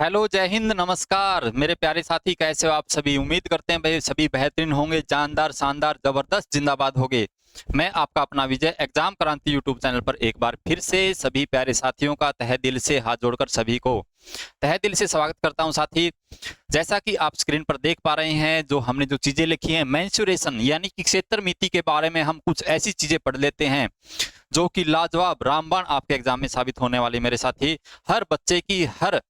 Hello, जय हिंद, नमस्कार मेरे प्यारे साथी। कैसे हो आप सभी? उम्मीद करते हैं भाई सभी बेहतरीन होंगे, जानदार, शानदार, जबरदस्त, जिंदाबाद होंगे। मैं आपका अपना विजय एग्जाम क्रांति यूट्यूब चैनल पर एक बार फिर से सभी प्यारे साथियों का तहे दिल से हाथ जोड़कर सभी को तहे दिल से स्वागत करता हूं। साथी, जैसा कि आप स्क्रीन पर देख पा रहे हैं, जो हमने जो चीजें लिखी हैं, मेंसुरेशन यानी कि क्षेत्र मिति के बारे में हम कुछ ऐसी चीजें पढ़ लेते हैं जो कि लाजवाब रामबाण आपके एग्जाम में साबित होने वाली। मेरे साथी, हर बच्चे की हर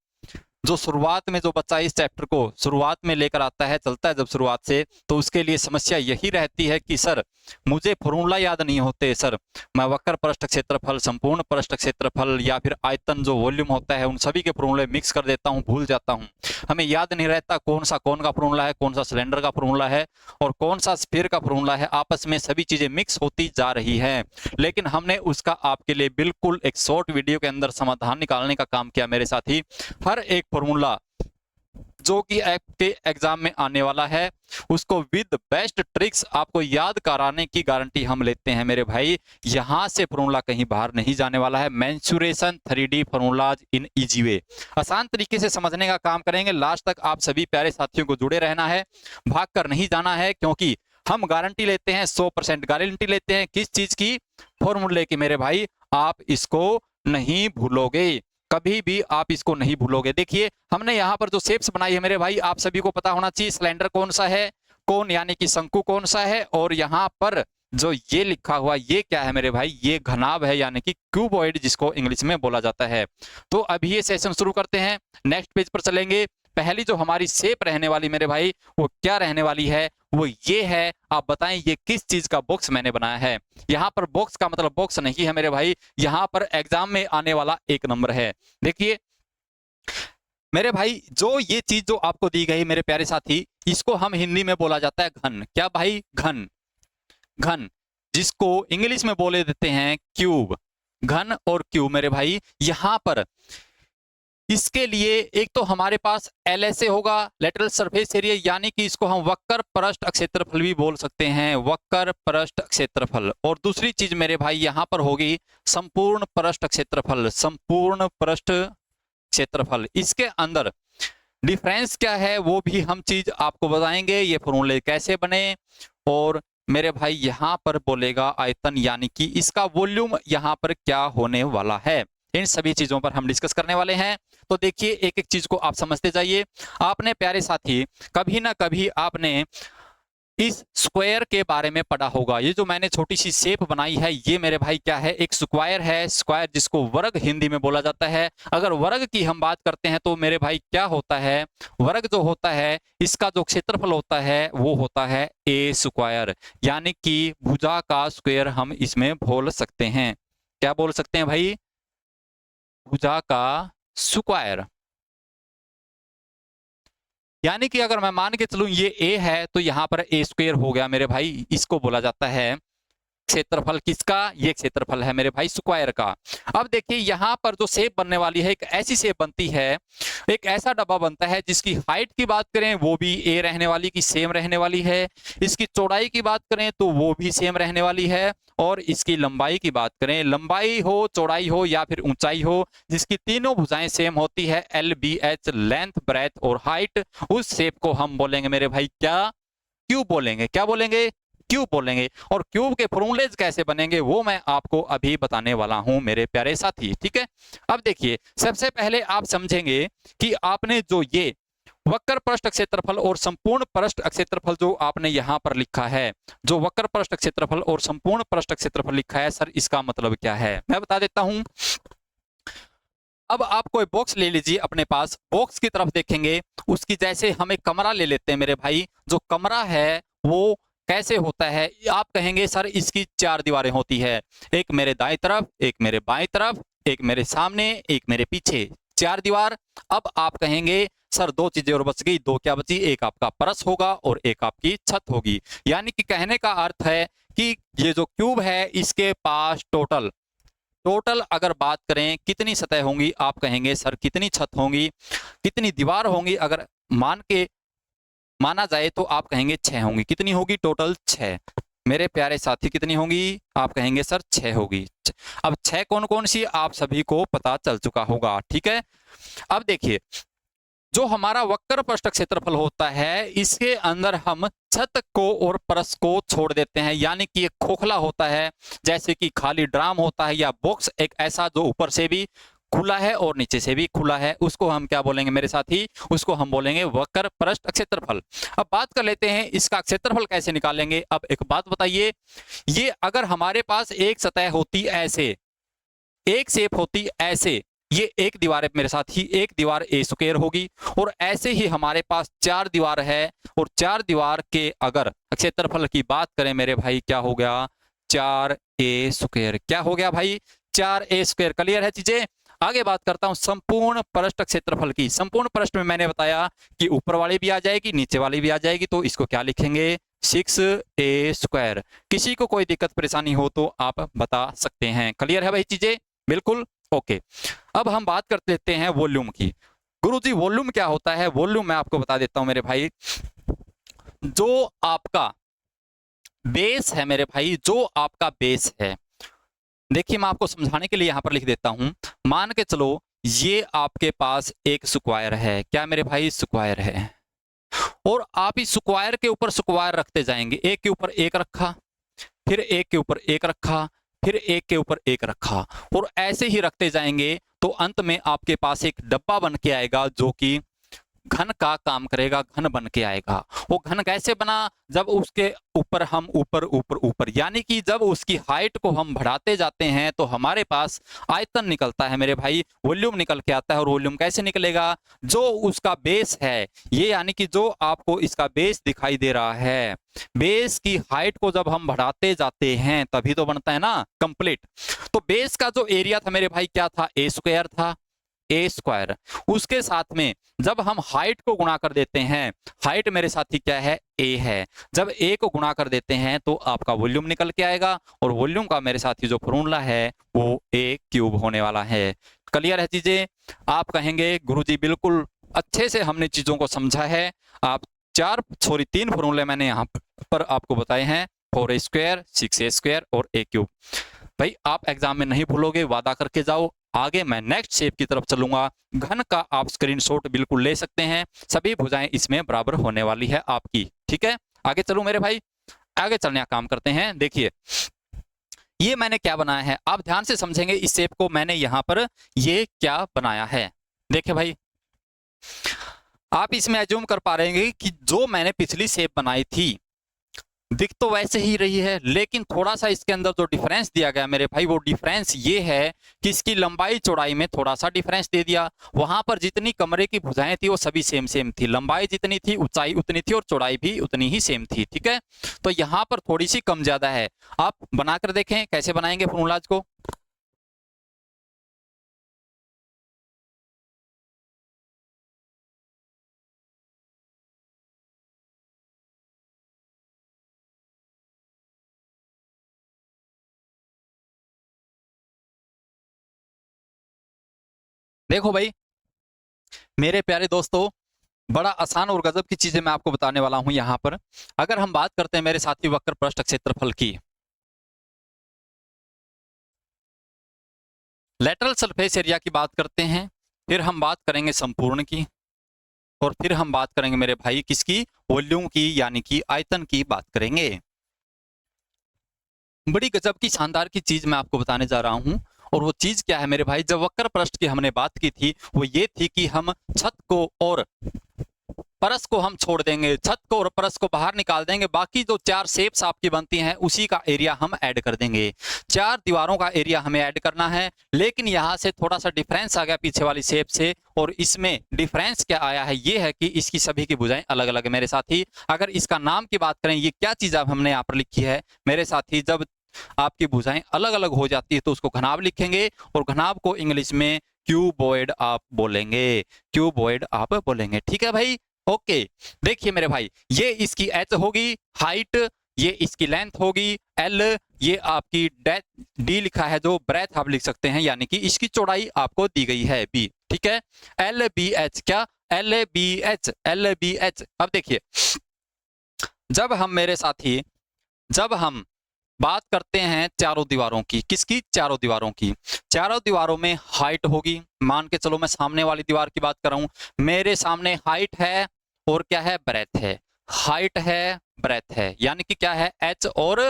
जो शुरुआत में जो बच्चा इस चैप्टर को शुरुआत में लेकर आता है, चलता है जब शुरुआत से, तो उसके लिए समस्या यही रहती है कि सर मुझे फॉर्मूला याद नहीं होते। सर मैं वक्र पृष्ठ क्षेत्रफल, संपूर्ण पृष्ठ क्षेत्रफल या फिर आयतन जो वॉल्यूम होता है, उन सभी के फॉर्मूले मिक्स कर देता हूं, भूल जाता हूं। हमें याद नहीं रहता कौन सा कौन का फॉर्मूला है, कौन सा सिलेंडर का फॉर्मूला है और कौन सा स्फीयर का फॉर्मूला है। आपस में सभी चीजें मिक्स होती जा रही है। लेकिन हमने उसका आपके लिए बिल्कुल एक शॉर्ट वीडियो के अंदर समाधान निकालने का काम किया मेरे साथी। हर एक फॉर्मूला जो कि आपके एग्जाम में आने वाला है, उसको विद बेस्ट ट्रिक्स आपको याद कराने की गारंटी हम लेते हैं मेरे भाई। यहां से फॉर्मूला कहीं बाहर नहीं जाने वाला है। Mensuration 3D formulas in easy way, आसान तरीके से समझने का काम करेंगे। लास्ट तक आप सभी प्यारे साथियों को जुड़े रहना है, भाग कर नहीं जाना है, क्योंकि हम गारंटी लेते हैं, 100% गारंटी लेते हैं किस चीज की? फॉर्मूले की मेरे भाई। आप इसको नहीं भूलोगे, कभी भी आप इसको नहीं भूलोगे। देखिए, हमने यहाँ पर जो शेप्स बनाई है मेरे भाई, आप सभी को पता होना चाहिए सिलेंडर कौन सा है, कौन यानी कि शंकु कौन सा है, और यहाँ पर जो ये लिखा हुआ ये क्या है मेरे भाई? ये घनाभ है यानी कि क्यूबॉइड, जिसको इंग्लिश में बोला जाता है। तो अभी ये सेशन शुरू करते हैं, नेक्स्ट पेज पर चलेंगे। पहली जो हमारी शेप रहने वाली मेरे भाई, वो क्या रहने वाली है? वो ये है। आप बताएं ये किस चीज का बॉक्स मैंने बनाया है? यहाँ पर बॉक्स का मतलब बॉक्स नहीं है मेरे भाई, यहाँ पर एग्जाम में आने वाला एक नंबर है। देखिए मेरे भाई, जो ये चीज जो आपको दी गई मेरे प्यारे साथी, इसको हम हिंदी में बोला जाता है घन। क्या भाई? घन। घन, जिसको इंग्लिश में बोले देते हैं क्यूब। घन और क्यूब मेरे भाई। यहां पर इसके लिए एक तो हमारे पास LSA होगा, लेटरल सरफेस एरिया, यानी कि इसको हम वक्र पृष्ठ क्षेत्रफल भी बोल सकते हैं, वक्र पृष्ठ क्षेत्रफल। और दूसरी चीज मेरे भाई यहां पर होगी संपूर्ण पृष्ठ क्षेत्रफल, संपूर्ण पृष्ठ क्षेत्रफल। इसके अंदर डिफरेंस क्या है वो भी हम चीज आपको बताएंगे, ये फॉर्मूले कैसे बने। और मेरे भाई यहां पर बोलेगा आयतन, यानी कि इसका वॉल्यूम यहां पर क्या होने वाला है। इन सभी चीजों पर हम डिस्कस करने वाले हैं। तो देखिए, एक एक चीज को आप समझते जाइए। आपने प्यारे साथी कभी ना कभी आपने इस स्क्वायर के बारे में पढ़ा होगा। ये जो मैंने छोटी सी शेप बनाई है, ये मेरे भाई क्या है? एक स्क्वायर है। स्क्वायर जिसको वर्ग हिंदी में बोला जाता है। अगर वर्ग की हम बात करते हैं तो मेरे भाई क्या होता है? वर्ग जो होता है, इसका जो क्षेत्रफल होता है वो होता है ए स्क्वायर, यानी कि भुजा का स्क्वायर हम इसमें बोल सकते हैं। क्या बोल सकते हैं भाई? भुजा का स्क्वायर। यानी कि अगर मैं मान के चलूं ये ए है, तो यहां पर ए स्क्वायर हो गया मेरे भाई। इसको बोला जाता है क्षेत्रफल। किसका? ये क्षेत्रफल है मेरे भाई स्क्वायर का। अब देखिए यहां पर जो शेप बनने वाली है, एक ऐसी शेप बनती है, एक ऐसा डब्बा बनता है जिसकी हाइट की बात करें वो भी ए रहने वाली की सेम रहने वाली है। इसकी चौड़ाई की बात करें तो वो भी सेम रहने वाली है। और इसकी लंबाई की बात करें, लंबाई हो, चौड़ाई हो या फिर ऊंचाई हो, जिसकी तीनों भुजाएं सेम होती है, LBH, लेंथ, ब्रेथ और हाइट, उस शेप को हम बोलेंगे मेरे भाई क्या? क्यूब बोलेंगे। क्या बोलेंगे? क्यूब बोलेंगे। और क्यूब के फॉर्मूलेज कैसे बनेंगे वो मैं आपको अभी बताने वाला हूं मेरे प्यारे साथी। ठीक है, अब देखिए, सबसे पहले आप समझेंगे कि आपने जो ये वक्र पृष्ठ क्षेत्रफल और संपूर्ण पृष्ठ क्षेत्रफल जो आपने यहां पर लिखा है, जो वक्र पृष्ठ क्षेत्रफल और संपूर्ण पृष्ठ क्षेत्रफल लिखा है, सर इसका मतलब क्या है मैं बता देता हूं। अब आप कोई बॉक्स ले लीजिए अपने पास, बॉक्स की तरफ देखेंगे, उसकी जैसे हम एक कमरा ले लेते हैं मेरे भाई। जो कमरा है वो कैसे होता है? आप कहेंगे सर इसकी 4 दीवारें होती है, एक मेरे दाएं तरफ, एक मेरे बाएं तरफ, एक मेरे सामने, एक मेरे पीछे, 4 दीवार। अब आप कहेंगे सर दो चीजें और बच गई। दो क्या बची? एक आपका परस होगा और एक आपकी छत होगी। यानी कि कहने का अर्थ है कि ये जो क्यूब है, इसके पास टोटल टोटल अगर बात करें कितनी सतह होंगी, आप कहेंगे सर कितनी छत होंगी, कितनी दीवार होंगी? अगर माना जाए तो आप कहेंगे 6 होंगी। कितनी होगी टोटल? 6। मेरे प्यारे साथी कितनी होंगी? आप कहेंगे सर 6 होगी। अब 6 कौन कौन सी आप सभी को पता चल चुका होगा। ठीक है, अब देखिए जो हमारा वक्र पृष्ठ क्षेत्रफल होता है इसके अंदर हम छत को और परस को छोड़ देते हैं, यानी कि एक खोखला होता है, जैसे कि खाली ड्राम होता है या बॉक्स, एक ऐसा जो ऊपर से भी खुला है और नीचे से भी खुला है, उसको हम क्या बोलेंगे मेरे साथी, उसको हम बोलेंगे वक्र पृष्ठ क्षेत्रफल। अब बात कर लेते हैं इसका क्षेत्रफल कैसे निकालेंगे। अब एक बात बताइए, ये अगर हमारे पास एक सतह होती ऐसे, एक शेप होती ऐसे, ये एक दीवार है मेरे साथ ही, एक दीवार ए स्क्वायर होगी, और ऐसे ही हमारे पास चार दीवार है, और चार दीवार के अगर क्षेत्रफल की बात करें मेरे भाई, क्या हो गया, 4a²। क्या हो गया भाई, 4a²। क्लियर है चीजें। आगे बात करता हूं संपूर्ण पृष्ठ क्षेत्रफल की। संपूर्ण पृष्ठ में मैंने बताया कि ऊपर वाली भी आ जाएगी, नीचे वाली भी आ जाएगी, तो इसको क्या लिखेंगे, 6a²। किसी को कोई दिक्कत परेशानी हो तो आप बता सकते हैं। क्लियर है भाई चीजें, बिल्कुल ओके। अब हम बात कर लेते हैं वॉल्यूम की। गुरुजी वॉल्यूम क्या होता है, वॉल्यूम मैं आपको बता देता हूं मेरे भाई। जो आपका बेस है मेरे भाई, जो आपका बेस है, देखिए मैं आपको समझाने के लिए यहां पर लिख देता हूं। मान के चलो ये आपके पास एक स्क्वायर है, क्या मेरे भाई, स्क्वायर है, और आप इस स्क्वायर के ऊपर स्क्वायर रखते जाएंगे, एक के ऊपर एक रखा, फिर एक के ऊपर एक रखा, फिर एक के ऊपर एक रखा, और ऐसे ही रखते जाएंगे तो अंत में आपके पास एक डब्बा बन के आएगा जो कि घन का काम करेगा, घन बन के आएगा। वो घन कैसे बना, जब उसके ऊपर हम ऊपर ऊपर ऊपर, यानी कि जब उसकी हाइट को हम बढ़ाते जाते हैं तो हमारे पास आयतन निकलता है मेरे भाई, वॉल्यूम निकल के आता है। और वॉल्यूम कैसे निकलेगा, जो उसका बेस है, ये यानी कि जो आपको इसका बेस दिखाई दे रहा है, बेस की हाइट को जब हम बढ़ाते जाते हैं तभी तो बनता है ना कंप्लीट। तो बेस का जो एरिया था मेरे भाई क्या था, a² था, a²। उसके साथ में जब हम हाइट को गुणा कर देते हैं, हाइट मेरे साथी क्या है, a है, जब a को गुणा कर देते हैं तो आपका वॉल्यूम निकल के आएगा, और वॉल्यूम का मेरे साथी जो फॉर्मूला है वो a³ होने वाला है। क्लियर है चीजें। आप कहेंगे गुरुजी बिल्कुल अच्छे से हमने चीजों को समझा है। आप तीन फॉर्मूले मैंने यहाँ पर आपको बताए हैं, 4a², 6a² और a³। भाई आप एग्जाम में नहीं भूलोगे, वादा करके जाओ। आगे मैं नेक्स्ट शेप की तरफ चलूंगा। घन का आप स्क्रीनशॉट बिल्कुल ले सकते हैं, सभी भुजाएं इसमें बराबर होने वाली है आपकी। ठीक है, आगे चलूं मेरे भाई, आगे चलने का काम करते हैं। देखिए ये मैंने क्या बनाया है, आप ध्यान से समझेंगे इस शेप को। मैंने यहां पर ये क्या बनाया है, देखिए भाई, आप इसमें एज्यूम कर पा रहे हैं कि जो मैंने पिछली शेप बनाई थी दिख तो वैसे ही रही है, लेकिन थोड़ा सा इसके अंदर जो डिफरेंस दिया गया मेरे भाई, वो डिफरेंस ये है कि इसकी लंबाई चौड़ाई में थोड़ा सा डिफरेंस दे दिया। वहां पर जितनी कमरे की भुजाएं थी वो सभी सेम सेम थी, लंबाई जितनी थी ऊंचाई उतनी थी और चौड़ाई भी उतनी ही सेम थी। ठीक है, तो यहाँ पर थोड़ी सी कम ज्यादा है। आप बनाकर देखें कैसे बनाएंगे फॉर्मूलाज को। देखो भाई मेरे प्यारे दोस्तों, बड़ा आसान और गजब की चीजें मैं आपको बताने वाला हूं यहाँ पर। अगर हम बात करते हैं मेरे साथी वक्र पृष्ठ क्षेत्रफल की, लेटरल सरफेस एरिया की बात करते हैं, फिर हम बात करेंगे संपूर्ण की, और फिर हम बात करेंगे मेरे भाई किसकी, वॉल्यूम की, यानी कि आयतन की बात करेंगे। बड़ी गजब की शानदार की चीज मैं आपको बताने जा रहा हूं। और वो चीज क्या है मेरे भाई, जब वक्र पृष्ठ की हमने बात की थी वो ये थी कि हम छत को और परस को हम छोड़ देंगे, छत को और परस को बाहर निकाल देंगे, बाकी जो चार शेप्स आपकी बनती हैं उसी का एरिया हम ऐड कर देंगे। चार दीवारों का एरिया हमें ऐड करना है, लेकिन यहाँ से थोड़ा सा डिफरेंस आ गया पीछे वाली शेप से। और इसमें डिफरेंस क्या आया है, ये है कि इसकी सभी की भुजाएं अलग अलग है मेरे साथी। अगर इसका नाम की बात करें, ये क्या चीज अब हमने यहाँ पर लिखी है मेरे साथी, जब आपकी भुजाएं अलग अलग हो जाती है तो उसको घनाभ लिखेंगे, और घनाभ को इंग्लिश में क्यूबॉइड आप बोलेंगे, क्यूबॉइड आप बोलेंगे। ठीक है भाई, ओके। देखिए मेरे भाई, ये इसकी एच होगी हाइट, ये इसकी लेंथ होगी एल, ये आपकी डी लिखा है जो ब्रेथ आप लिख सकते हैं, यानी कि इसकी चौड़ाई आपको दी गई है बी। ठीक है, एल बी एच, क्या L B H, L B H. अब देखिए जब हम मेरे साथी, जब हम बात करते हैं चारों दीवारों की। किसकी? चारों दीवारों की। चारों दीवारों में हाइट होगी, मान के चलो मैं सामने वाली दीवार की बात कर रहा हूं, मेरे सामने हाइट है और क्या है? ब्रेथ है। हाइट है, ब्रेथ है, यानी कि क्या है? एच और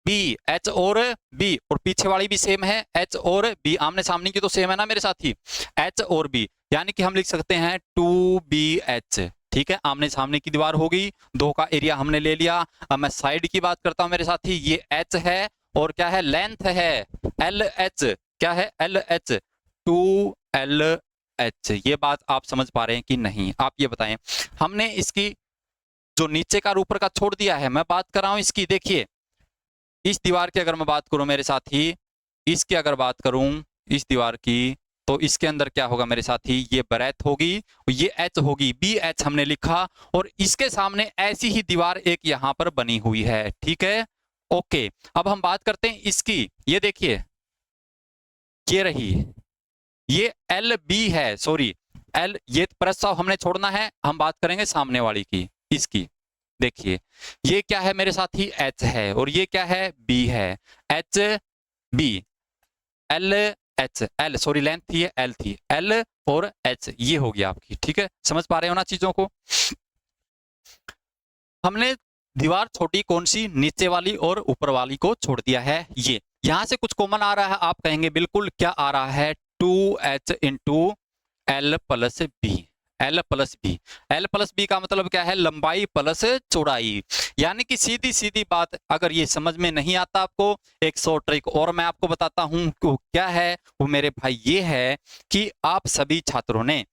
बी, एच और बी, और पीछे वाली भी सेम है, एच और बी, आमने सामने की तो सेम है ना मेरे साथी, एच और बी, यानी कि हम लिख सकते हैं 2BH। ठीक है, आमने सामने की दीवार होगी, दो का एरिया हमने ले लिया। अब मैं साइड की बात करता हूं मेरे साथी, ये एच है और क्या है? लेंथ है LH। क्या है? LH, 2LH। ये बात आप समझ पा रहे हैं कि नहीं? आप ये बताएं। हमने इसकी जो नीचे का और ऊपर का छोड़ दिया है, मैं बात कर रहा हूं इसकी। देखिए इस दीवार की अगर मैं बात करूं मेरे साथी, इसकी अगर बात करूं इस दीवार की, तो इसके अंदर क्या होगा मेरे साथी? ये ब्रेथ होगी, ये एच होगी, BH हमने लिखा, और इसके सामने ऐसी ही दीवार एक यहां पर बनी हुई है। ठीक है, ओके। अब हम बात करते हैं इसकी। ये देखिए, ये रही, ये LB है, सॉरी L, ये प्रस्ताव हमने छोड़ना है, हम बात करेंगे सामने वाली की, इसकी। देखिए ये क्या है मेरे साथ ही? H है, और ये क्या है? B है। HB, LH, L sorry length थी, L थी, L और H, ये हो गया आपकी। ठीक है, समझ पा रहे हो ना चीजों को? हमने दीवार छोटी कौन सी? नीचे वाली, और ऊपर वाली को छोड़ दिया है। ये यहां से कुछ कॉमन आ रहा है, आप कहेंगे बिल्कुल, क्या आ रहा है? 2H into L plus B, L plus B. L plus B का मतलब क्या है? लंबाई प्लस चौड़ाई। यानी कि सीधी सीधी बात, अगर ये समझ में नहीं आता आपको, एक शॉर्ट ट्रिक और मैं आपको बताता हूं। क्या है वो मेरे भाई? ये है कि आप सभी छात्रों ने,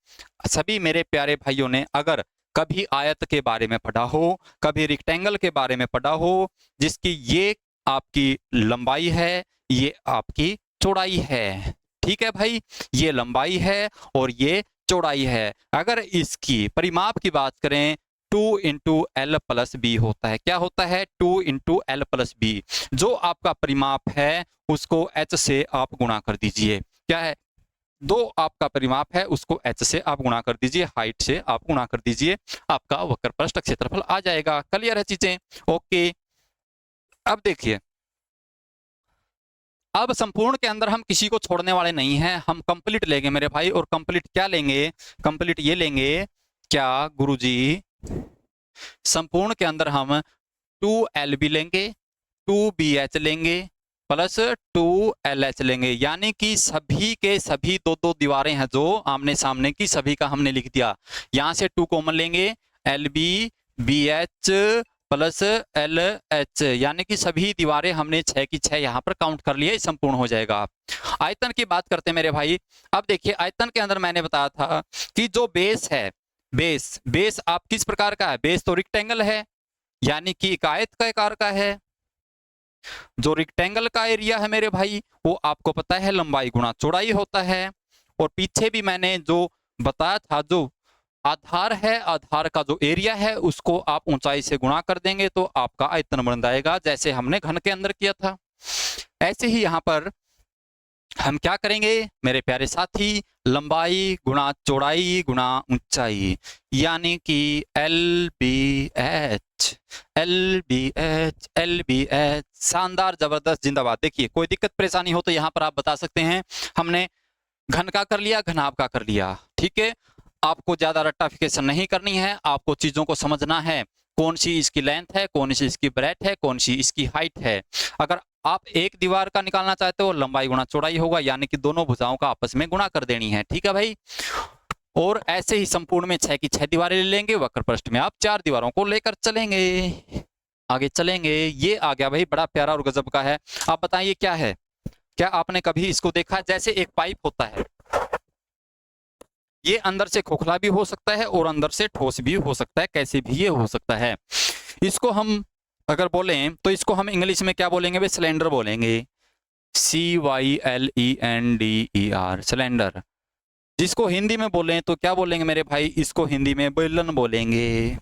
सभी मेरे प्यारे भाइयों ने, अगर कभी आयत के बारे में पढ़ा हो, कभी रेक्टेंगल के बारे में पढ़ा हो, जिसकी ये आपकी लंबाई है, ये आपकी चौड़ाई है। ठीक है भाई, ये लंबाई है और ये चौड़ाई है। अगर इसकी परिमाप की बात करें, 2 इंटू एल प्लस बी होता है। क्या होता है? 2 इंटू एल प्लस बी। जो आपका परिमाप है उसको एच से आप गुणा कर दीजिए। क्या है? दो आपका परिमाप है, उसको एच से आप गुणा कर दीजिए, हाइट से आप गुणा कर दीजिए, आपका वक्र पृष्ठ क्षेत्रफल आ जाएगा। क्लियर है चीजें? ओके। अब देखिए, अब संपूर्ण के अंदर हम किसी को छोड़ने वाले नहीं हैं, हम कंप्लीट लेंगे मेरे भाई। और कंप्लीट क्या लेंगे? कंप्लीट ये लेंगे, क्या गुरुजी? संपूर्ण के अंदर हम 2LB लेंगे, 2BH लेंगे, प्लस 2LH लेंगे, यानी कि सभी के सभी दो दो दीवारें हैं जो आमने सामने की, सभी का हमने लिख दिया। यहां से 2 कॉमन लेंगे, LB BH प्लस LH, यानी कि सभी दीवारें हमने 6 की 6 यहां पर काउंट कर लिए, संपूर्ण हो जाएगा। आयतन की बात करते हैं मेरे भाई। अब देखिए, आयतन के अंदर मैंने बताया था कि जो बेस है, बेस आप किस प्रकार का है? बेस तो रेक्टेंगल है, यानी कि एक आयत का आकार का है। जो रेक्टेंगल का एरिया है मेरे भाई, वो आपको पता है लंबाई गुणा चौड़ाई होता है। और पीछे भी मैंने जो बताया था, जो आधार है, आधार का जो एरिया है उसको आप ऊंचाई से गुणा कर देंगे तो आपका आयतन बन जाएगा, जैसे हमने घन के अंदर किया था। ऐसे ही यहाँ पर हम क्या करेंगे मेरे प्यारे साथी? लंबाई गुणा चौड़ाई गुणा ऊंचाई, यानी कि LBH, LBH, LBH। शानदार, जबरदस्त, जिंदाबाद। देखिए कोई दिक्कत परेशानी हो तो यहाँ पर आप बता सकते हैं। हमने घन का कर लिया, घनाभ का कर लिया। ठीक है, आपको ज्यादा रट्टाफिकेशन नहीं करनी है, आपको चीजों को समझना है, कौन सी इसकी लेंथ है, कौन सी इसकी ब्रेथ है, कौन सी इसकी हाइट है। अगर आप एक दीवार का निकालना चाहते हो, लंबाई गुणा चौड़ाई होगा, यानी कि दोनों भुजाओं का आपस में गुणा कर देनी है। ठीक है भाई। और ऐसे ही संपूर्ण में 6 की 6 दीवारें ले लेंगे, वक्र पृष्ठ में आप 4 दीवारों को लेकर चलेंगे, आगे चलेंगे। ये आ गया भाई, बड़ा प्यारा और गजब का है। आप बताइए क्या है? क्या आपने कभी इसको देखा? जैसे एक पाइप होता है, ये अंदर से खोखला भी हो सकता है और अंदर से ठोस भी हो सकता है, कैसे भी ये हो सकता है। इसको हम अगर बोलें तो इसको हम इंग्लिश में क्या बोलेंगे भाई? सिलेंडर बोलेंगे, CYLENDER, सिलेंडर। जिसको हिंदी में बोलें तो क्या बोलेंगे मेरे भाई? इसको हिंदी में बेलन बोलेंगे।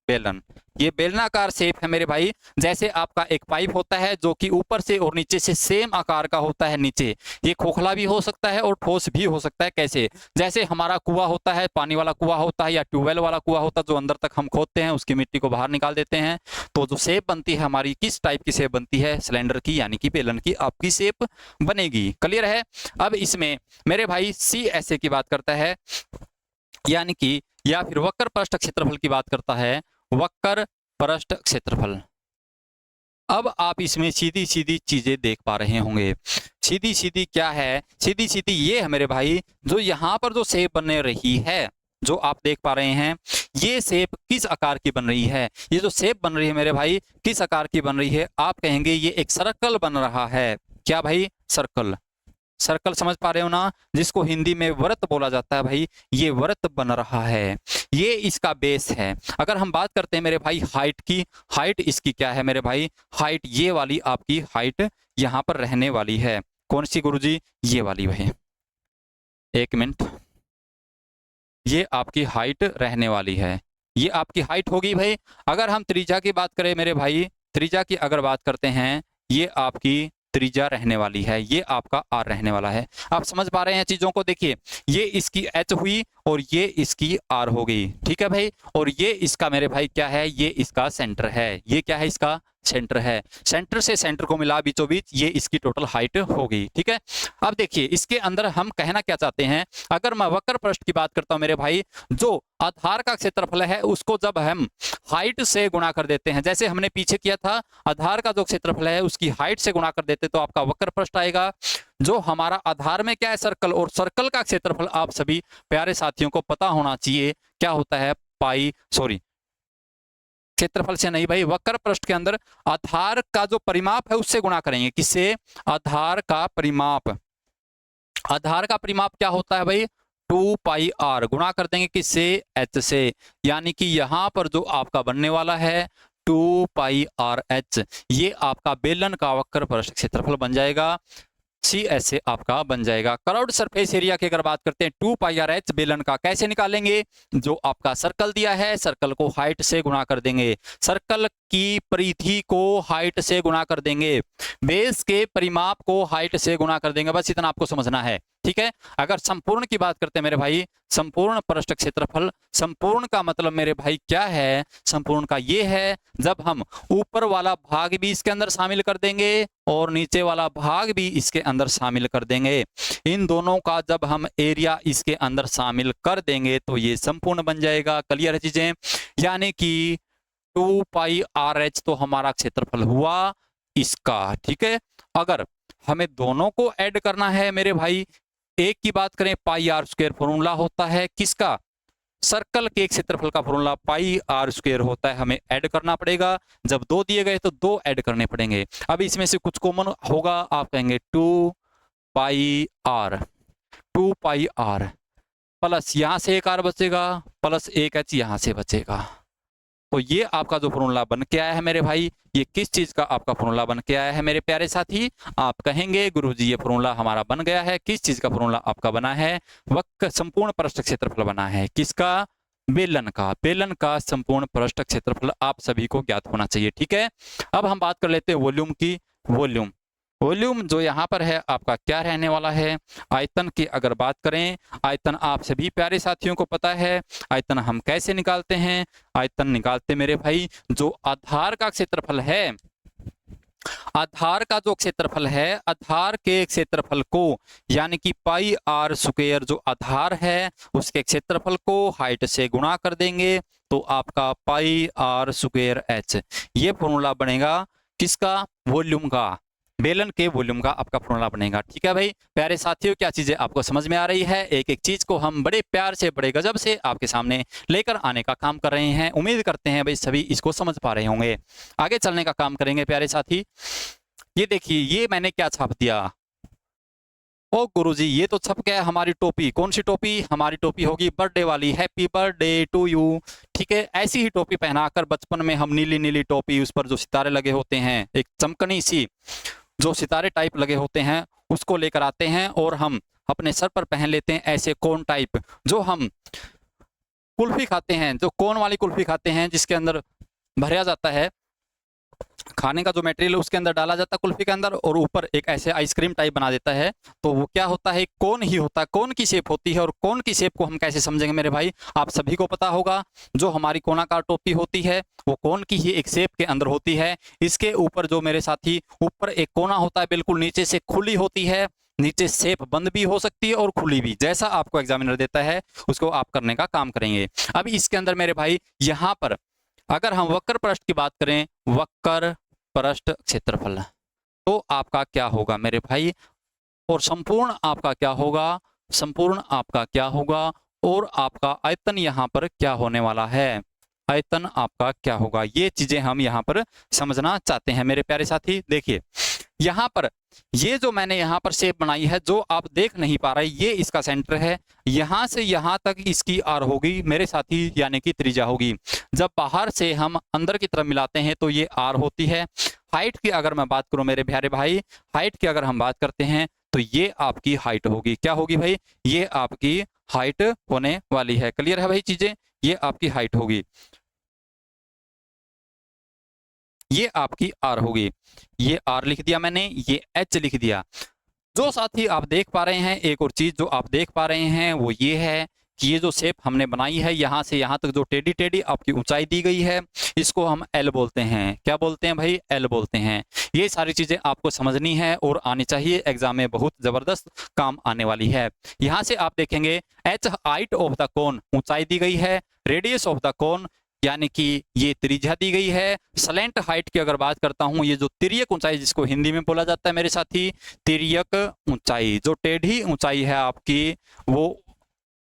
बेलन। ये बेलनाकार शेप है मेरे भाई। जैसे आपका एक पाइप होता है जो कि ऊपर से और नीचे से सेम आकार का होता है नीचे, ये खोखला भी हो सकता है और ठोस भी हो सकता है। कैसे? जैसे हमारा कुआं होता है, पानी वाला कुआं होता है या ट्यूबवेल वाला कुआं होता है, जो अंदर तक हम खोदते हैं, उसकी मिट्टी को बाहर निकाल देते हैं, तो जो शेप बनती है हमारी, किस टाइप की शेप बनती है? सिलेंडर की, यानी कि बेलन की आपकी शेप बनेगी। क्लियर है? अब इसमें मेरे भाई सी ऐसे की बात करता है, यानी कि या फिर वक्र पृष्ठ क्षेत्रफल की बात करता है, वक्र पृष्ठ क्षेत्रफल। अब आप इसमें सीधी सीधी चीजें देख पा रहे होंगे। सीधी सीधी क्या है? सीधी सीधी ये है मेरे भाई, जो यहाँ पर जो शेप बनने रही है, जो आप देख पा रहे हैं, ये शेप किस आकार की बन रही है? ये जो शेप बन रही है मेरे भाई, किस आकार की बन रही है? आप कहेंगे ये एक सर्कल बन रहा है। क्या भाई? सर्कल। सर्कल समझ पा रहे हो ना, जिसको हिंदी में वृत्त बोला जाता है भाई, ये वृत्त बन रहा है। ये इसका बेस है। अगर हम बात करते हैं मेरे भाई हाइट की, हाइट इसकी क्या है मेरे भाई? हाइट ये वाली आपकी हाइट यहाँ पर रहने वाली है। कौन सी गुरुजी? ये वाली भाई, एक मिनट, ये आपकी हाइट रहने वाली है। ये आपकी हाइट होगी भाई। अगर हम त्रिज्या की बात करें मेरे भाई, त्रिज्या की अगर बात करते हैं, ये आपकी त्रिज्या रहने वाली है, ये आपका आर रहने वाला है। आप समझ पा रहे हैं चीजों को? देखिए, ये इसकी एच हुई और ये इसकी आर हो गई, ठीक है भाई। और ये इसका मेरे भाई क्या है? ये इसका सेंटर है। ये क्या है? इसका सेंटर है। सेंटर से सेंटर को मिला बीचों बीच, ये इसकी टोटल हाइट हो गई, ठीक है। अब देखिए, इसके अंदर हम कहना क्या चाहते हैं? अगर मैं वक्र पृष्ठ की बात करता हूं मेरे भाई, जो आधार का क्षेत्रफल है उसको जब हम हाइट से गुणा कर देते हैं, जैसे हमने पीछे किया था, आधार का जो क्षेत्रफल है उसकी हाइट से गुणा कर देते तो आपका वक्र पृष्ठ आएगा। जो हमारा आधार में क्या है? सर्कल, और सर्कल का क्षेत्रफल आप सभी प्यारे साथियों को पता होना चाहिए, क्या होता है? पाई, सॉरी, क्षेत्रफल से नहीं भाई, वक्र पृष्ठ के अंदर आधार का जो परिमाप है उससे गुणा करेंगे। किससे? आधार का परिमाप। आधार का परिमाप क्या होता है भाई? 2 पाई आर। गुणा कर देंगे किससे? एच से। यानी कि यहां पर जो आपका बनने वाला है 2 पाई आर एच, ये आपका बेलन का वक्र पृष्ठ क्षेत्रफल बन जाएगा। सी ऐसे आपका बन जाएगा। कर्व्ड सरफेस एरिया की अगर बात करते हैं, 2 पाई आर एच बेलन का कैसे निकालेंगे? जो आपका सर्कल दिया है, सर्कल को हाइट से गुणा कर देंगे, सर्कल की परिधि को हाइट से गुणा कर देंगे, बेस के परिमाप को हाइट से गुणा कर देंगे। बस इतना आपको समझना है, ठीक है। अगर संपूर्ण की बात करते हैं मेरे भाई, संपूर्ण पृष्ठ क्षेत्रफल, संपूर्ण का मतलब मेरे भाई क्या है? संपूर्ण का ये है, जब हम ऊपर वाला भाग भी इसके अंदर शामिल कर देंगे और नीचे वाला भाग भी इसके अंदर शामिल कर देंगे, इन दोनों का जब हम एरिया इसके अंदर शामिल कर देंगे तो ये संपूर्ण बन जाएगा। क्लियर है चीजें? यानी कि 2 पाई आर एच तो हमारा क्षेत्रफल हुआ इसका, ठीक है। अगर हमें दोनों को ऐड करना है मेरे भाई, एक की बात करें, पाई आर स्क्वायर फॉर्मूला होता है किसका? सर्कल के क्षेत्रफल का फॉर्मूला पाई आर स्क्वायर होता है, हमें ऐड करना पड़ेगा। जब 2 दिए गए तो 2 ऐड करने पड़ेंगे। अब इसमें से कुछ कॉमन होगा, आप कहेंगे 2 पाई आर, 2 पाई आर प्लस यहां से एक आर बचेगा, प्लस एक एच यहां से बचेगा। तो ये आपका जो फॉर्मूला बन के आया है मेरे भाई, ये किस चीज का आपका फॉर्मूला बन के आया है मेरे प्यारे साथी? आप कहेंगे गुरुजी ये फॉर्मूला हमारा बन गया है। किस चीज का फॉर्मूला आपका बना है? वक्र संपूर्ण पृष्ठ क्षेत्रफल बना है। किसका? बेलन का। बेलन का संपूर्ण पृष्ठ क्षेत्रफल आप सभी को ज्ञात होना चाहिए, ठीक है। अब हम बात कर लेते हैं वॉल्यूम की। वॉल्यूम, वॉल्यूम जो यहाँ पर है आपका क्या रहने वाला है? आयतन की अगर बात करें, आयतन आप सभी प्यारे साथियों को पता है। आयतन हम कैसे निकालते हैं? आयतन निकालते मेरे भाई, जो आधार का क्षेत्रफल है, आधार का जो क्षेत्रफल है, आधार के क्षेत्रफल को, यानी कि पाई आर स्क्वायर जो आधार है उसके क्षेत्रफल को हाइट से गुणा कर देंगे तो आपका पाई आर स्क्वायर एच, ये फॉर्मूला बनेगा किसका? वॉल्यूम का। बेलन के वॉल्यूम का आपका फॉर्मूला बनेगा, ठीक है भाई। प्यारे साथियों, क्या चीजें आपको समझ में आ रही है? एक एक चीज को हम बड़े प्यार से, बड़े गजब से आपके सामने लेकर आने का काम कर रहे हैं। उम्मीद करते हैं भाई सभी इसको समझ पा रहे होंगे। आगे चलने का काम करेंगे प्यारे साथी। ये देखिए, ये मैंने क्या छाप दिया? ओ गुरुजी, ये तो छप गया हमारी टोपी। कौन सी टोपी? हमारी टोपी होगी बर्थडे वाली, हैप्पी बर्थडे टू यू, ठीक है। ऐसी ही टोपी पहनाकर बचपन में हम नीली नीली टोपी, उस पर जो सितारे लगे होते हैं, एक चमकनी सी जो सितारे टाइप लगे होते हैं, उसको लेकर आते हैं और हम अपने सर पर पहन लेते हैं, ऐसे कोन टाइप, जो हम कुल्फी खाते हैं, जो कोन वाली कुल्फी खाते हैं जिसके अंदर भरा जाता है खाने का जो मटेरियल उसके अंदर डाला जाता है कुल्फी के अंदर, और ऊपर एक ऐसे आइसक्रीम टाइप बना देता है, तो वो क्या होता है, कोन ही होता है, कोन की शेप होती है। और कोन की शेप को हम कैसे समझेंगे मेरे भाई, आप सभी को पता होगा, जो हमारी कोनाकार टोपी होती है वो कोन की ही एक शेप के अंदर होती है। इसके ऊपर जो मेरे साथी ऊपर एक कोना होता है, बिल्कुल नीचे से खुली होती है, नीचे शेप बंद भी हो सकती है और खुली भी, जैसा आपको एग्जामिनर देता है उसको आप करने का काम करेंगे। अब इसके अंदर मेरे भाई यहाँ पर अगर हम वक्र पृष्ठ की बात करें, वक्र पृष्ठ क्षेत्रफल, तो आपका क्या होगा मेरे भाई, और संपूर्ण आपका क्या होगा, संपूर्ण आपका क्या होगा, और आपका आयतन यहाँ पर क्या होने वाला है, आयतन आपका क्या होगा, ये चीजें हम यहाँ पर समझना चाहते हैं मेरे प्यारे साथी। देखिए यहाँ पर ये जो मैंने यहाँ पर शेप बनाई है, जो आप देख नहीं पा रहे, ये इसका सेंटर है, यहाँ से यहाँ तक इसकी आर होगी मेरे साथी, यानी कि त्रिज्या होगी। जब बाहर से हम अंदर की तरफ मिलाते हैं तो ये आर होती है। हाइट की अगर मैं बात करूं मेरे प्यारे भाई, हाइट की अगर हम बात करते हैं तो ये आपकी हाइट होगी, क्या होगी भाई, ये आपकी हाइट होने वाली है। क्लियर है भाई चीजें, ये आपकी हाइट होगी, ये आपकी आर होगी, ये आर लिख दिया मैंने, ये एच लिख दिया। जो साथी आप देख पा रहे हैं, एक और चीज जो आप देख पा रहे हैं वो ये है कि ये जो शेप हमने बनाई है, यहाँ से यहाँ तक जो टेढ़ी टेढ़ी आपकी ऊंचाई दी गई है, इसको हम एल बोलते हैं। क्या बोलते हैं भाई, एल बोलते हैं। ये सारी चीजें आपको समझनी है और आनी चाहिए, एग्जाम में बहुत जबरदस्त काम आने वाली है। यहाँ से आप देखेंगे H height of the cone, ऊंचाई दी गई है, रेडियस ऑफ द कोन यानी कि ये त्रिज्या दी गई है। स्लैंट हाइट की अगर बात करता हूं, ये जो तिर्यक ऊंचाई जिसको हिंदी में बोला जाता है मेरे साथी, तिर्यक ऊंचाई, जो टेढ़ी ऊंचाई है आपकी, वो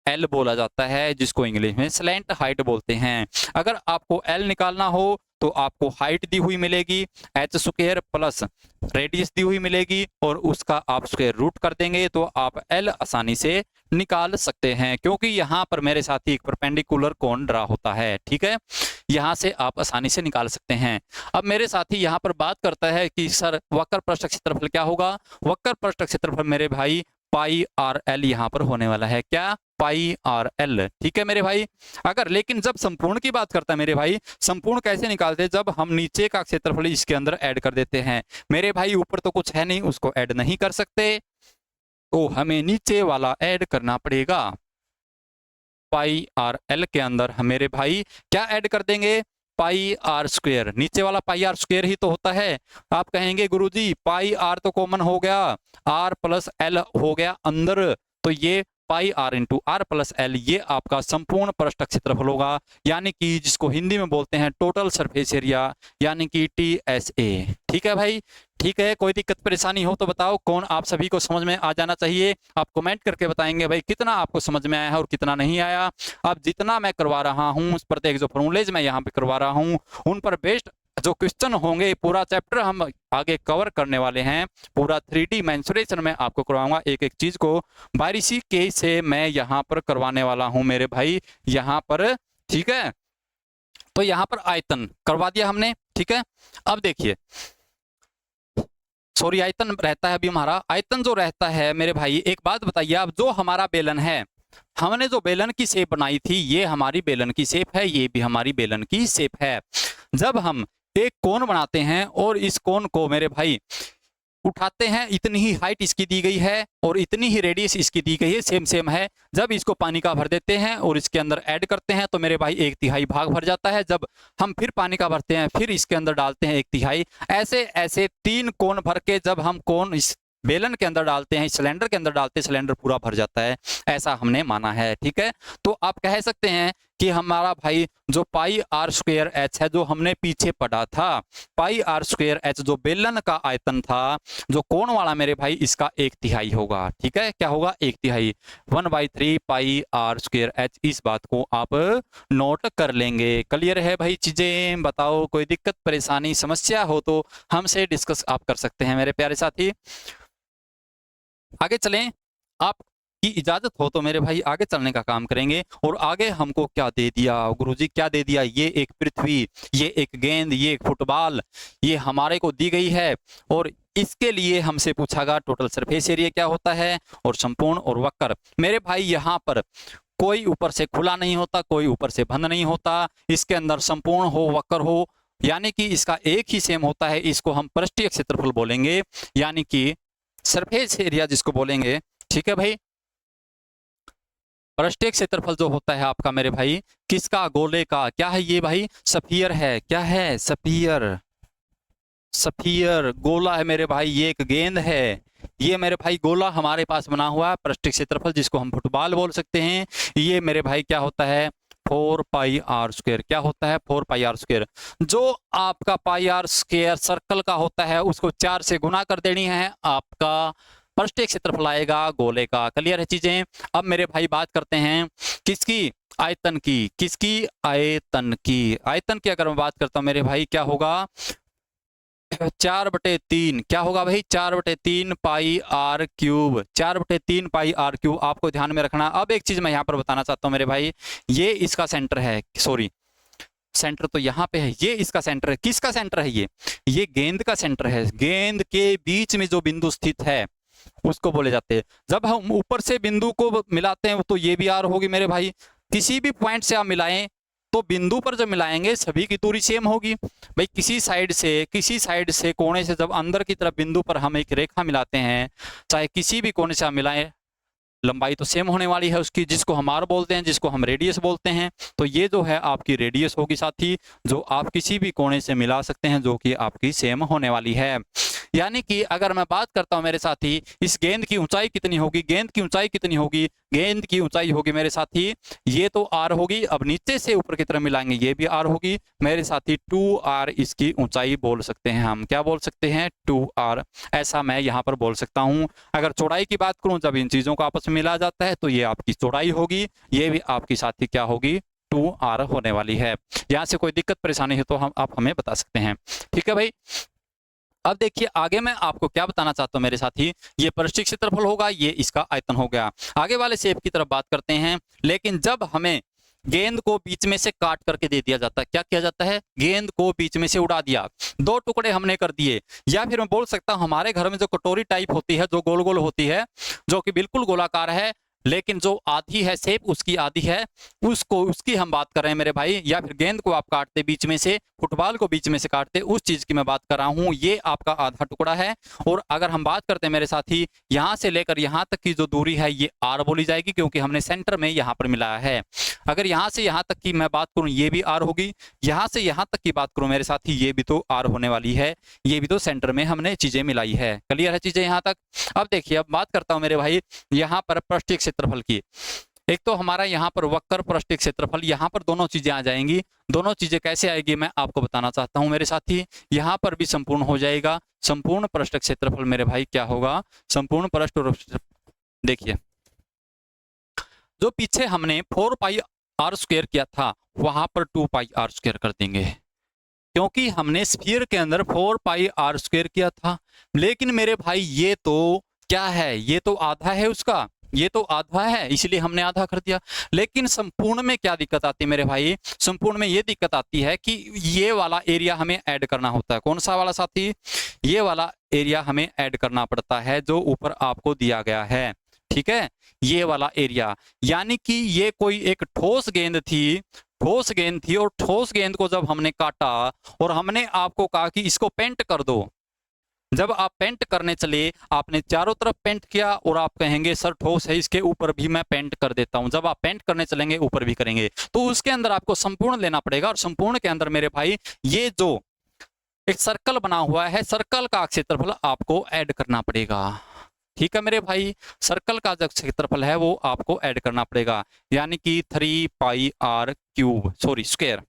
एल बोला जाता है, जिसको इंग्लिश में स्लैंट हाइट बोलते हैं। अगर आपको एल निकालना हो तो आपको हाइट दी हुई मिलेगी एच स्क्वायर प्लस रेडियस दी हुई मिलेगी, और उसका आप स्क्वायर रूट कर देंगे तो आप एल आसानी से निकाल सकते हैं, क्योंकि यहाँ पर मेरे साथ ही एक परपेंडिकुलर कोण ड्रा होता है। ठीक है, यहाँ से आप आसानी से निकाल सकते हैं। अब मेरे साथी यहाँ पर बात करता है कि सर वक्र पृष्ठ क्षेत्रफल क्या होगा। वक्र पृष्ठ क्षेत्रफल मेरे भाई पाई आर एल यहाँ पर होने वाला है, क्या, पाई आर एल। ठीक है मेरे भाई। अगर लेकिन जब संपूर्ण की बात करता है मेरे भाई, संपूर्ण कैसे निकालते हैं, जब हम नीचे का क्षेत्रफल इसके अंदर ऐड कर देते हैं मेरे भाई, ऊपर तो कुछ है नहीं उसको ऐड नहीं कर सकते, तो हमें नीचे वाला ऐड करना पड़ेगा। पाई आर एल के अंदर हम मेरे भाई क्या ऐड कर देंगे, पाई आर स्क्वायर, नीचे वाला पाई आर स्क्वायर ही तो होता है। आप कहेंगे गुरुजी पाई आर तो कॉमन हो गया, आर प्लस एल हो गया अंदर, तो ये pi r into r plus l, ये आपका संपूर्ण पृष्ठ क्षेत्रफल होगा, यानी कि जिसको हिंदी में बोलते हैं टोटल सरफेस एरिया, यानी कि TSA। ठीक है भाई, ठीक है। कोई दिक्कत परेशानी हो तो बताओ, कौन आप सभी को समझ में आ जाना चाहिए, आप कमेंट करके बताएंगे भाई कितना आपको समझ में आया है और कितना नहीं आया। अब जितना मैं करवा रहा हूँ, उस प्रत्येक जो फॉर्मूलेज मैं यहाँ पे करवा रहा हूँ, उन पर बेस्ड जो क्वेश्चन होंगे, पूरा चैप्टर हम आगे कवर करने वाले हैं, पूरा 3D मेंसुरेशन में आपको करवाऊंगा, एक एक चीज को बारीकी के से मैं यहाँ पर करवाने वाला हूँ मेरे भाई, यहाँ पर। ठीक है, तो यहाँ पर आयतन करवा दिया हमने। ठीक है, अब देखिए, सॉरी आयतन रहता है अभी हमारा, आयतन जो रहता है मेरे भाई, एक बात बताइए आप, जो हमारा बेलन है, हमने जो बेलन की शेप बनाई थी, ये हमारी बेलन की शेप है, ये भी हमारी बेलन की शेप है। जब हम एक कोण बनाते हैं और इस कोण को मेरे भाई उठाते हैं, इतनी ही हाइट इसकी दी गई है और इतनी ही रेडियस इसकी दी गई है, सेम सेम है। जब इसको पानी का भर देते हैं और इसके अंदर ऐड करते हैं तो मेरे भाई 1/3 भाग भर जाता है। जब हम फिर पानी का भरते हैं, फिर इसके अंदर डालते हैं 1/3, ऐसे ऐसे 3 कोण भर के जब हम कोण इस बेलन के अंदर डालते हैं, सिलेंडर के अंदर डालते हैं, सिलेंडर पूरा भर जाता है, ऐसा हमने माना है। ठीक है, तो आप कह सकते हैं कि हमारा भाई जो पाई आर स्क्वायर एच है, जो हमने पीछे पढ़ा था, पाई आर स्क्वायर एच जो बेलन का आयतन था, जो कोण वाला मेरे भाई, इसका 1/3 होगा। ठीक है, क्या होगा, 1/3, 1/3 पाई आर स्क्वायर एच। इस बात को आप नोट कर लेंगे। क्लियर है भाई चीजें, बताओ कोई दिक्कत परेशानी समस्या हो तो हमसे डिस्कस आप कर सकते हैं मेरे प्यारे साथी। आगे चलें, आपकी इजाजत हो तो मेरे भाई आगे चलने का काम करेंगे। और आगे हमको क्या दे दिया गुरुजी, क्या दे दिया, ये एक पृथ्वी, ये एक गेंद, ये एक फुटबॉल, ये हमारे को दी गई है। और इसके लिए हमसे पूछागा टोटल सरफेस एरिया क्या होता है और संपूर्ण और वक्र। मेरे भाई यहाँ पर कोई ऊपर से खुला नहीं होता, कोई ऊपर से बंद नहीं होता, इसके अंदर संपूर्ण हो वक्र हो, यानी कि इसका एक ही सेम होता है। इसको हम पृष्ठीय क्षेत्रफल बोलेंगे, यानी कि सरफेस एरिया जिसको बोलेंगे। ठीक है भाई, पृष्ठीय क्षेत्रफल जो होता है आपका मेरे भाई किसका, गोले का। क्या है ये भाई, स्फीयर है। क्या है, स्फीयर। स्फीयर गोला है मेरे भाई, ये एक गेंद है। ये मेरे भाई गोला हमारे पास बना हुआ है, पृष्ठीय क्षेत्रफल जिसको हम फुटबॉल बोल सकते हैं। ये मेरे भाई क्या होता है, 4 पाई आर स्क्वायर। क्या होता है, 4 पाई आर स्क्वायर। जो आपका पाई आर स्क्वायर सर्कल का होता है उसको 4 से गुना कर देनी है, आपका पृष्ठीय क्षेत्रफल आएगा गोले का। क्लियर है चीजें। अब मेरे भाई बात करते हैं किसकी, आयतन की। किसकी, आयतन की। आयतन की अगर मैं बात करता हूं मेरे भाई क्या होगा, 4/3। क्या होगा भाई, 4/3 pi r cube. 4/3 pi r cube आपको ध्यान में रखना। अब एक चीज मैं यहाँ पर बताना चाहता हूँ मेरे भाई, ये इसका सेंटर है, सॉरी सेंटर तो यहाँ पे है, ये इसका सेंटर है। किसका सेंटर है ये गेंद का सेंटर है। गेंद के बीच में जो बिंदु स्थित है उसको बोले जाते हैं। जब हम ऊपर से बिंदु को मिलाते हैं तो ये भी आर होगी मेरे भाई। किसी भी पॉइंट से आप मिलाएं तो बिंदु पर जब मिलाएंगे सभी की दूरी सेम होगी। भाई किसी साइड से कोने से जब अंदर की तरफ बिंदु पर हम एक रेखा मिलाते हैं, चाहे किसी भी कोने से आप मिलाएं, लंबाई तो सेम होने वाली है उसकी, जिसको हम आर बोलते हैं, जिसको हम रेडियस बोलते हैं। तो ये जो है आपकी रेडियस होगी साथी, जो आप किसी भी कोने से मिला सकते हैं, जो कि आपकी सेम होने वाली है। यानी कि अगर मैं बात करता हूं मेरे साथी, इस गेंद की ऊंचाई कितनी होगी, गेंद की ऊंचाई कितनी होगी, गेंद की ऊंचाई होगी मेरे साथी, ये तो आर होगी। अब नीचे से ऊपर की तरफ मिलाएंगे, ये भी आर होगी मेरे साथी। 2r इसकी ऊंचाई बोल सकते हैं हम। क्या बोल सकते हैं, 2r। ऐसा मैं यहाँ पर बोल सकता हूँ। अगर चौड़ाई की बात करूं, जब इन चीजों को आपस में मिला जाता है तो ये आपकी चौड़ाई होगी, ये भी आपकी साथी क्या होगी, 2r होने वाली है। यहाँ से कोई दिक्कत परेशानी है तो आप हमें बता सकते हैं। ठीक है भाई। अब देखिए आगे मैं आपको क्या बताना चाहता हूं मेरे साथी, ये पृष्ठीय क्षेत्रफल होगा, ये इसका आयतन हो गया। आगे वाले शेप की तरफ बात करते हैं। लेकिन जब हमें गेंद को बीच में से काट करके दे दिया जाता है, क्या किया जाता है, गेंद को बीच में से उड़ा दिया, 2 टुकड़े हमने कर दिए। या फिर मैं बोल सकता हूं हमारे घर में जो कटोरी टाइप होती है, जो गोल गोल होती है, जो कि बिल्कुल गोलाकार है, लेकिन जो आधी है शेप उसकी आधी है, उसकी हम बात कर रहे हैं मेरे भाई। या फिर गेंद को आप काटते बीच में से, फुटबॉल को बीच में से काटते, उस चीज की मैं बात कर रहा हूं। ये आपका आधा टुकड़ा है। और अगर हम बात करते हैं मेरे साथी, यहां से लेकर यहां तक की जो दूरी है ये आर बोली जाएगी, क्योंकि हमने सेंटर में यहां पर मिलाया है। अगर यहां से यहां तक की मैं बात करूं, ये भी आर होगी। यहां से यहां तक की बात करूं मेरे साथी, ये भी तो आर होने वाली है। ये भी तो सेंटर में हमने चीजें मिलाई है। क्लियर है चीजें यहां तक। अब देखिए, अब बात करता हूं मेरे भाई यहाँ पर पृष्ठीय क्षेत्रफल की। एक तो हमारा यहाँ पर वक्र पृष्ठीय क्षेत्रफल, यहाँ पर दोनों चीजें आ जाएंगी। दोनों चीजें कैसे आएगी मैं आपको बताना चाहता हूं मेरे साथी। यहाँ पर भी संपूर्ण हो जाएगा। संपूर्ण पृष्ठीय क्षेत्रफल मेरे भाई क्या होगा, संपूर्ण पृष्ठ। देखिए जो पीछे हमने 4 पाई आर स्क्वायर किया था, वहां पर 2 पाई आर स्क्वायर कर देंगे, क्योंकि हमने स्फीयर के अंदर 4 पाई आर स्क्वायर किया था। लेकिन मेरे भाई ये तो क्या है, ये तो आधा है उसका, ये तो आधा है, इसलिए हमने आधा कर दिया। लेकिन संपूर्ण में क्या दिक्कत आती है मेरे भाई, संपूर्ण में ये दिक्कत आती है कि ये वाला एरिया हमें ऐड करना होता है। कौन सा वाला साथी, ये वाला एरिया हमें ऐड करना पड़ता है जो ऊपर आपको दिया गया है। ठीक है, ये वाला एरिया, यानी कि ये कोई एक ठोस गेंद थी, ठोस गेंद थी, और ठोस गेंद को जब हमने काटा और हमने आपको कहा कि इसको पेंट कर दो, जब आप पेंट करने चले, आपने चारों तरफ पेंट किया और आप कहेंगे सर ठोस है, इसके ऊपर भी मैं पेंट कर देता हूं। जब आप पेंट करने चलेंगे ऊपर भी करेंगे, तो उसके अंदर आपको संपूर्ण लेना पड़ेगा। और संपूर्ण के अंदर मेरे भाई ये जो एक सर्कल बना हुआ है, सर्कल का क्षेत्रफल आपको ऐड करना पड़ेगा। ठीक है मेरे भाई, सर्कल का जो क्षेत्रफल है वो आपको ऐड करना पड़ेगा, यानी कि 3 पाई आर क्यूब, सॉरी स्क्वायर।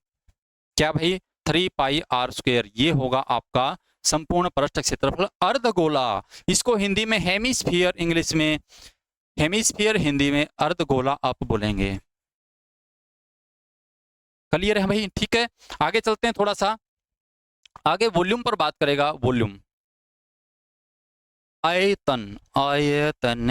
क्या भाई, 3 पाई आर स्क्वायर, ये होगा आपका संपूर्ण पृष्ठ क्षेत्रफल अर्धगोला। इसको हिंदी में हेमिस्फीयर, इंग्लिश में हेमिस्फीयर, हिंदी में अर्धगोला आप बोलेंगे। क्लियर है भाई। ठीक है, आगे चलते हैं थोड़ा सा। आगे वॉल्यूम पर बात करेगा, वॉल्यूम, आयतन। आयतन,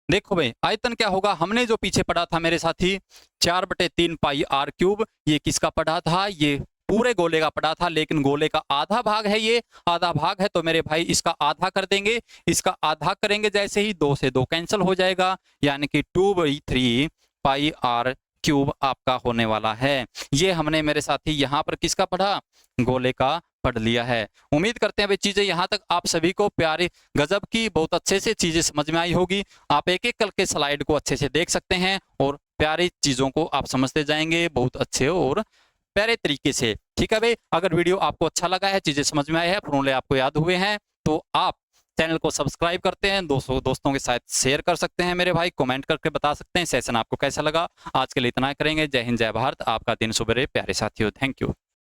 देखो भाई आयतन क्या होगा, हमने जो पीछे पढ़ा था मेरे साथी 4/3 पाई आर क्यूब, ये किसका पढ़ा था, ये पूरे गोले का पढ़ा था, लेकिन गोले का आधा भाग है, ये आधा भाग है, तो मेरे भाई इसका आधा कर देंगे। इसका आधा करेंगे जैसे ही 2 से 2 कैंसिल हो जाएगा, यानी कि 2/3 पाई आर क्यूब आपका होने वाला है। ये हमने मेरे साथी यहाँ पर किसका पढ़ा, गोले का पढ़ लिया है। उम्मीद करते हैं भाई चीजें यहाँ तक आप सभी को प्यारी गजब की बहुत अच्छे से चीजें समझ में आई होगी। आप एक एक करके स्लाइड को अच्छे से देख सकते हैं और प्यारी चीजों को आप समझते जाएंगे बहुत अच्छे और प्यारे तरीके से। ठीक है भाई, अगर वीडियो आपको अच्छा लगा है, चीजें समझ में आए हैं, फॉर्मूले आपको याद हुए हैं, तो आप चैनल को सब्सक्राइब करते हैं, दोस्तों के साथ शेयर कर सकते हैं मेरे भाई, कमेंट करके बता सकते हैं सेशन आपको कैसा लगा। आज के लिए इतना करेंगे। जय हिंद, जय भारत। आपका दिन शुभ रहे प्यारे साथियों। Thank you.